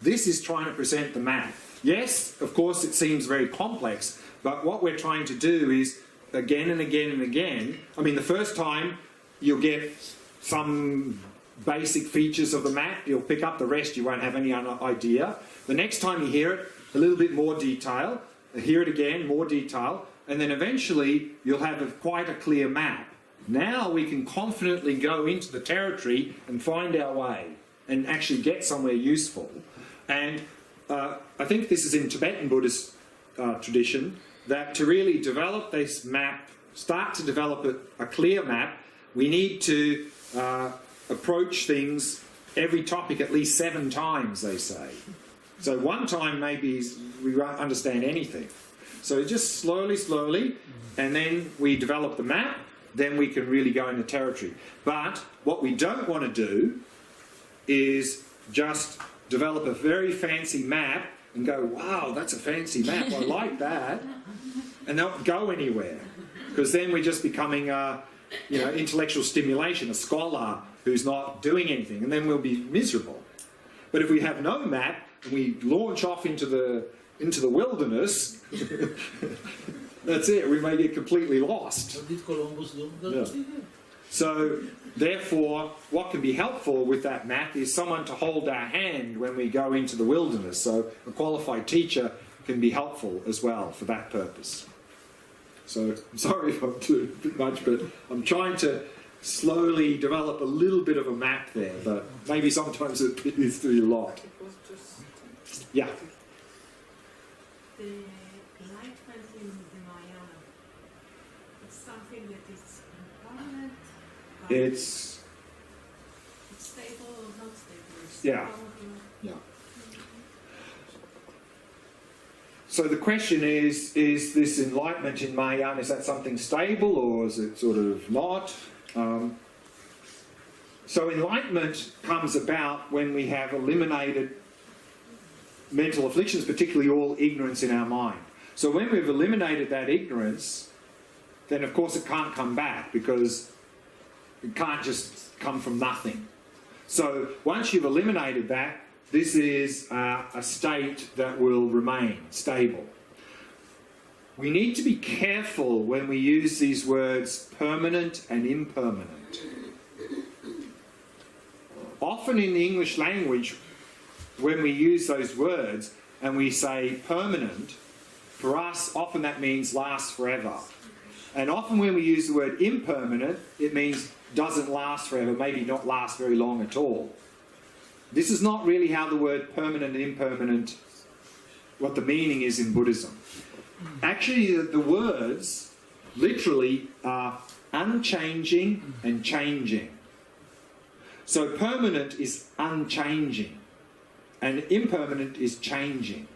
this is trying to present the map. Yes, of course it seems very complex, but what we're trying to do is again and again and again. I mean, the first time you'll get some basic features of the map, you'll pick up the rest, you won't have any idea. The next time you hear it, a little bit more detail, hear it again, more detail, and then eventually you'll have quite a clear map. Now we can confidently go into the territory and find our way and actually get somewhere useful. And I think this is in Tibetan Buddhist tradition, that to really develop this map, start to develop a clear map, we need to approach things, every topic at least 7 times, they say. So one time maybe we won't understand anything. So just slowly, and then we develop the map, then we can really go into territory. But what we don't want to do is just develop a very fancy map and go, wow, that's a fancy map, I like that, and not go anywhere. Because then we're just becoming intellectual stimulation, a scholar who's not doing anything, and then we'll be miserable. But if we have no map and we launch off into the wilderness, that's it, we may get completely lost. What did Columbus do? Yeah. So, therefore, what can be helpful with that map is someone to hold our hand when we go into the wilderness. So, a qualified teacher can be helpful as well for that purpose. So, I'm sorry if I'm doing a bit much, but I'm trying to slowly develop a little bit of a map there, but maybe sometimes it is to be a lot. Yeah. The enlightenment in the Mahayana, it's something that is impermanent. It's stable or not stable? It's yeah. So the question is this enlightenment in Mahayana, is that something stable or is it sort of not? So enlightenment comes about when we have eliminated mental afflictions, particularly all ignorance in our mind. So when we've eliminated that ignorance, then of course it can't come back, because it can't just come from nothing. So once you've eliminated that, this is a state that will remain stable. We need to be careful when we use these words permanent and impermanent. Often in the English language, when we use those words and we say permanent, for us often that means lasts forever. And often when we use the word impermanent, it means doesn't last forever, maybe not last very long at all. This is not really how the word permanent and impermanent, what the meaning is in Buddhism. Actually, the words literally are unchanging and changing. So permanent is unchanging and impermanent is changing.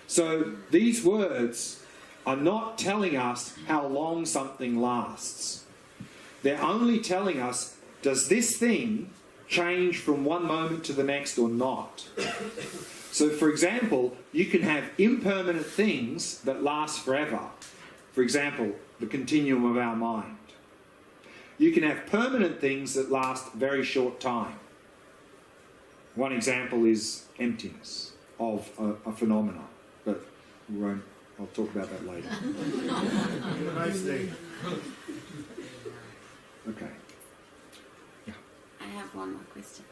So these words are not telling us how long something lasts. They're only telling us, does this thing change from one moment to the next or not? So for example, you can have impermanent things that last forever. For example, the continuum of our mind. You can have permanent things that last a very short time. One example is emptiness of a phenomena, but we won't, I'll talk about that later. Have a nice day. Okay. I have one more question.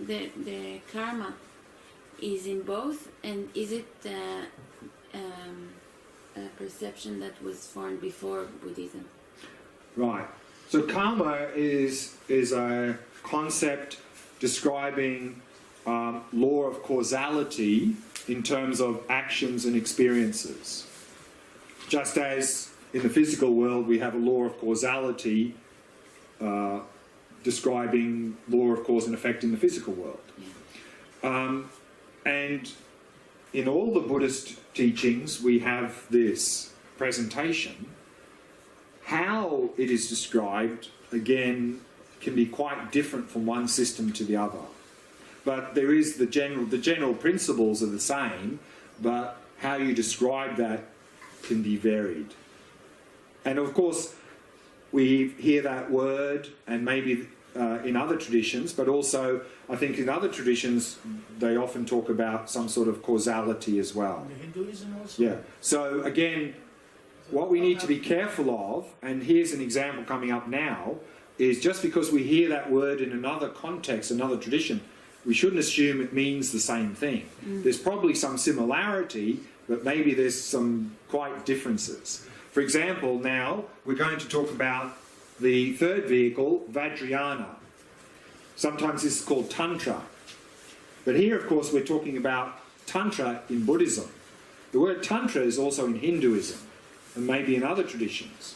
The karma is in both, and is it a perception that was formed before Buddhism? Right. So karma is a concept describing law of causality in terms of actions and experiences. Just as in the physical world we have a law of causality describing law of cause and effect in the physical world. Yeah. And in all the Buddhist teachings we have this presentation. How it is described, again, can be quite different from one system to the other. But there is the general principles are the same, but how you describe that can be varied. And of course, we hear that word and maybe in other traditions, but also I think in other traditions they often talk about some sort of causality as well. In Hinduism also? Yeah. So again, what we need to be careful of, and here's an example coming up now, is just because we hear that word in another context, another tradition, we shouldn't assume it means the same thing. There's probably some similarity, but maybe there's some quite differences. For example, now we're going to talk about the third vehicle, Vajrayana. Sometimes this is called Tantra. But here, of course, we're talking about Tantra in Buddhism. The word Tantra is also in Hinduism, and maybe in other traditions.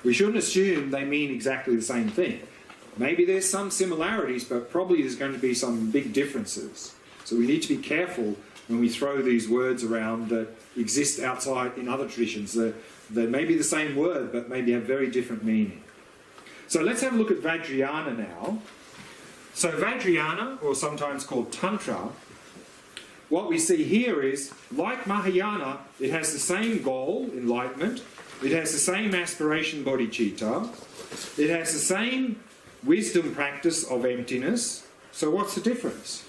We shouldn't assume they mean exactly the same thing. Maybe there's some similarities, but probably there's going to be some big differences. So we need to be careful when we throw these words around that exist outside in other traditions. That may be the same word, but maybe have very different meaning. So let's have a look at Vajrayana now. So Vajrayana, or sometimes called Tantra, what we see here is, like Mahayana, it has the same goal, enlightenment. It has the same aspiration, bodhicitta. It has the same wisdom practice of emptiness. So what's the difference?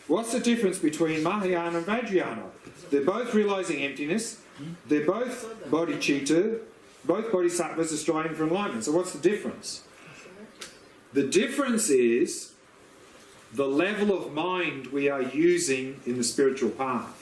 What's the difference between Mahayana and Vajrayana? They're both realizing emptiness. They're both bodhicitta. Both bodhisattvas are striving for enlightenment. So what's the difference? The difference is the level of mind we are using in the spiritual path.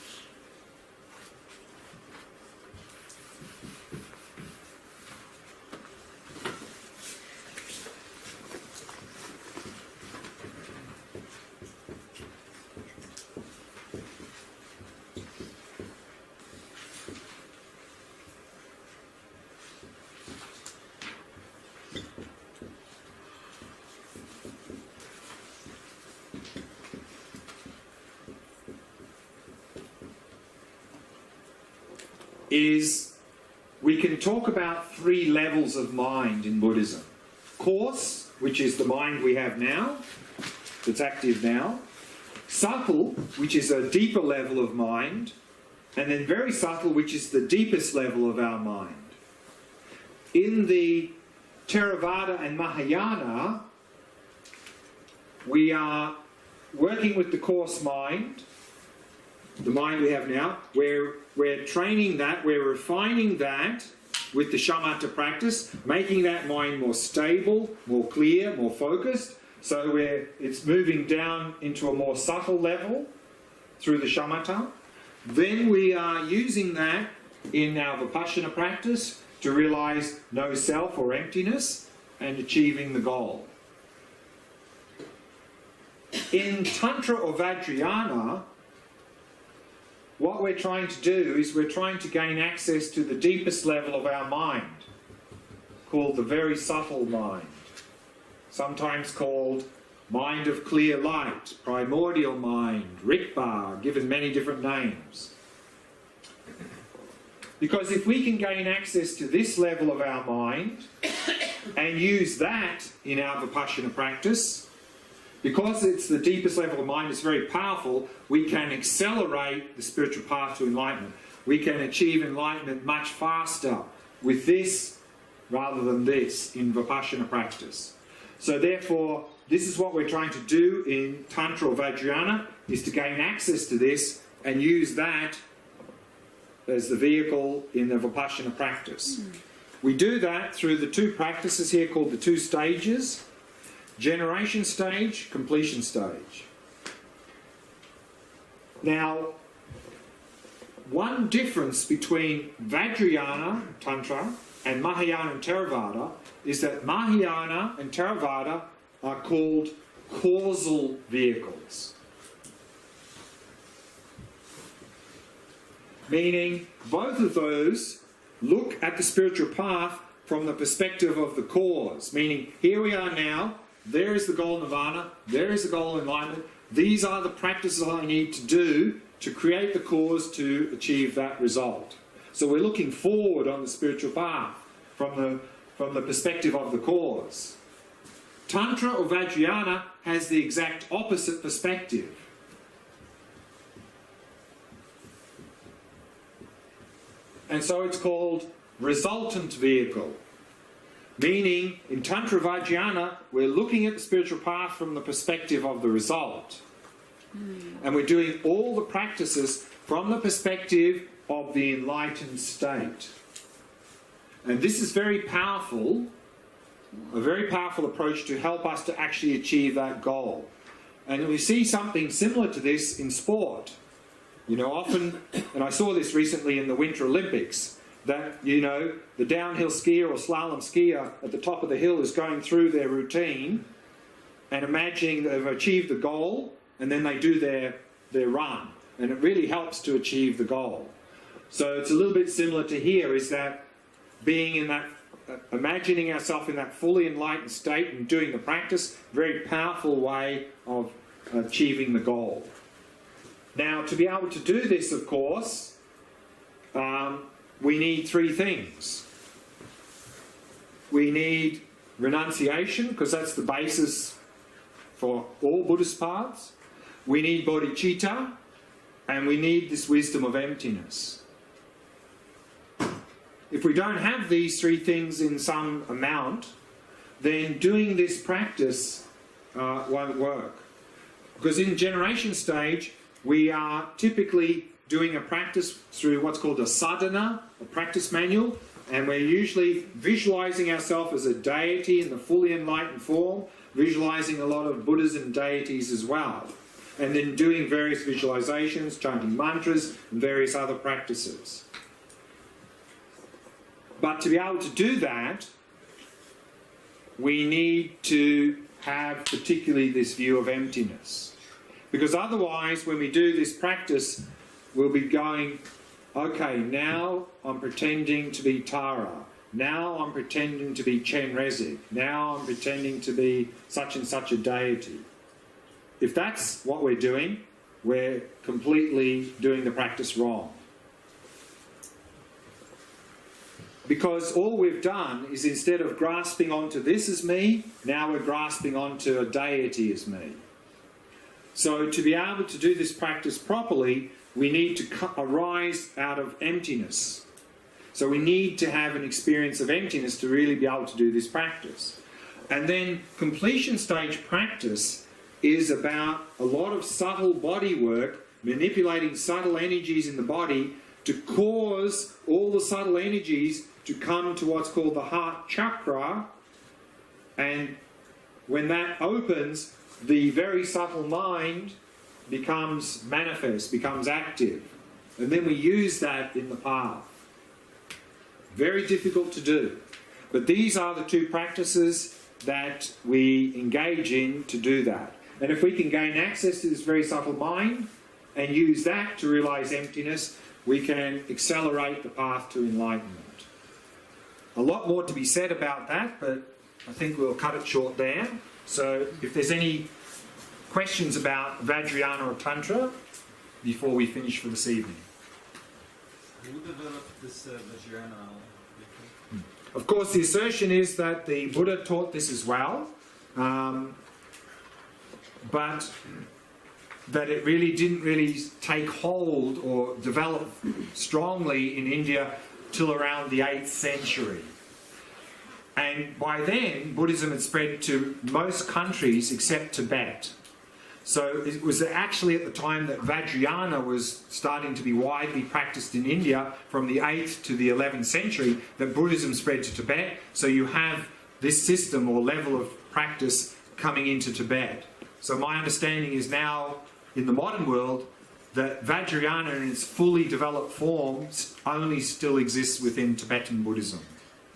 Is we can talk about three levels of mind in Buddhism. Coarse, which is the mind we have now, that's active now. Subtle, which is a deeper level of mind. And then very subtle, which is the deepest level of our mind. In the Theravada and Mahayana, we are working with the coarse mind, the mind we have now. We're training that, we're refining that with the Shamatha practice, making that mind more stable, more clear, more focused. So it's moving down into a more subtle level through the Shamatha. Then we are using that in our Vipassana practice to realize no self or emptiness and achieving the goal. In Tantra or Vajrayana, what we're trying to do is we're trying to gain access to the deepest level of our mind, called the very subtle mind, sometimes called mind of clear light, primordial mind, Rigpa, given many different names. Because if we can gain access to this level of our mind and use that in our Vipassana practice, because it's the deepest level of mind, it's very powerful, we can accelerate the spiritual path to enlightenment. We can achieve enlightenment much faster with this rather than this in Vipassana practice. So therefore, this is what we're trying to do in Tantra or Vajrayana, is to gain access to this and use that as the vehicle in the Vipassana practice. We do that through the two practices here called the two stages: generation stage, completion stage. Now, one difference between Vajrayana, Tantra, and Mahayana and Theravada is that Mahayana and Theravada are called causal vehicles. Meaning, both of those look at the spiritual path from the perspective of the cause. Meaning, here we are now, there is the goal nirvana, there is the goal enlightenment, these are the practices I need to do to create the cause to achieve that result. So we're looking forward on the spiritual path from the perspective of the cause. Tantra or Vajrayana has the exact opposite perspective. And so it's called resultant vehicle. Meaning, in Tantra Vajrayana, we're looking at the spiritual path from the perspective of the result. And we're doing all the practices from the perspective of the enlightened state. And this is very powerful, a very powerful approach to help us to actually achieve that goal. And we see something similar to this in sport. You know, often, and I saw this recently in the Winter Olympics, that, you know, the downhill skier or slalom skier at the top of the hill is going through their routine and imagining they've achieved the goal, and then they do their run. And it really helps to achieve the goal. So it's a little bit similar to here, is that being in that, imagining ourselves in that fully enlightened state and doing the practice, very powerful way of achieving the goal. Now, to be able to do this, of course, we need three things. We need renunciation, because that's the basis for all Buddhist paths. We need bodhicitta, and we need this wisdom of emptiness. If we don't have these three things in some amount, then doing this practice won't work. Because in generation stage, we are typically doing a practice through what's called a sadhana, a practice manual, and we're usually visualizing ourselves as a deity in the fully enlightened form, visualizing a lot of Buddhas and deities as well, and then doing various visualizations, chanting mantras, and various other practices. But to be able to do that, we need to have particularly this view of emptiness. Because otherwise, when we do this practice, we'll be going, okay, now I'm pretending to be Tara. Now I'm pretending to be Chen Rezik. Now I'm pretending to be such and such a deity. If that's what we're doing, we're completely doing the practice wrong. Because all we've done is, instead of grasping onto this as me, now we're grasping onto a deity as me. So to be able to do this practice properly, we need to arise out of emptiness. So we need to have an experience of emptiness to really be able to do this practice. And then completion stage practice is about a lot of subtle body work, manipulating subtle energies in the body to cause all the subtle energies to come to what's called the heart chakra. And when that opens, the very subtle mind becomes manifest, becomes active. And then we use that in the path. Very difficult to do. But these are the two practices that we engage in to do that. And if we can gain access to this very subtle mind and use that to realize emptiness, we can accelerate the path to enlightenment. A lot more to be said about that, but I think we'll cut it short there. So if there's any questions about Vajrayana or Tantra before we finish for this evening. Who developed this Vajrayana? Of course, the assertion is that the Buddha taught this as well, but that it really didn't really take hold or develop strongly in India till around the 8th century. And by then, Buddhism had spread to most countries except Tibet. So it was actually at the time that Vajrayana was starting to be widely practiced in India, from the 8th to the 11th century, that Buddhism spread to Tibet. So you have this system or level of practice coming into Tibet. So my understanding is now, in the modern world, that Vajrayana in its fully developed form only still exists within Tibetan Buddhism.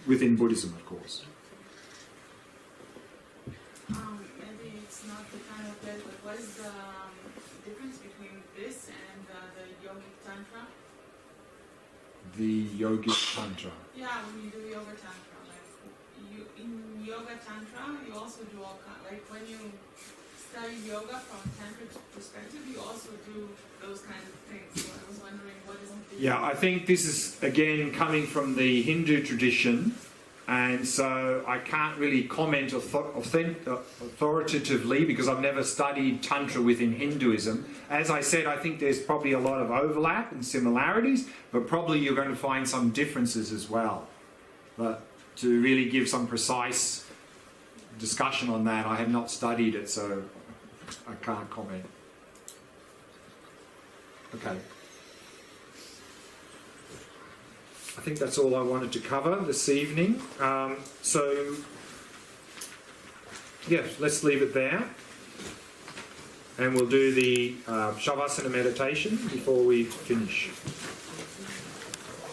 Within Buddhism, of course. Maybe it's not the kind of that, but what is the difference between this and the yogic tantra? The yogic tantra. Yeah, when you do yoga tantra, like in yoga tantra, you also do all kind, like when you study yoga from a tantric perspective, you also do those kind of things. So I was wondering, what is the... Yeah, I think this is again coming from the Hindu tradition, and so I can't really comment authoritatively because I've never studied Tantra within Hinduism. As I said, I think there's probably a lot of overlap and similarities, but probably you're going to find some differences as well. But to really give some precise discussion on that. I have not studied it, so I can't comment. Okay. I think that's all I wanted to cover this evening. So, yeah, let's leave it there. And we'll do the Shavasana meditation before we finish.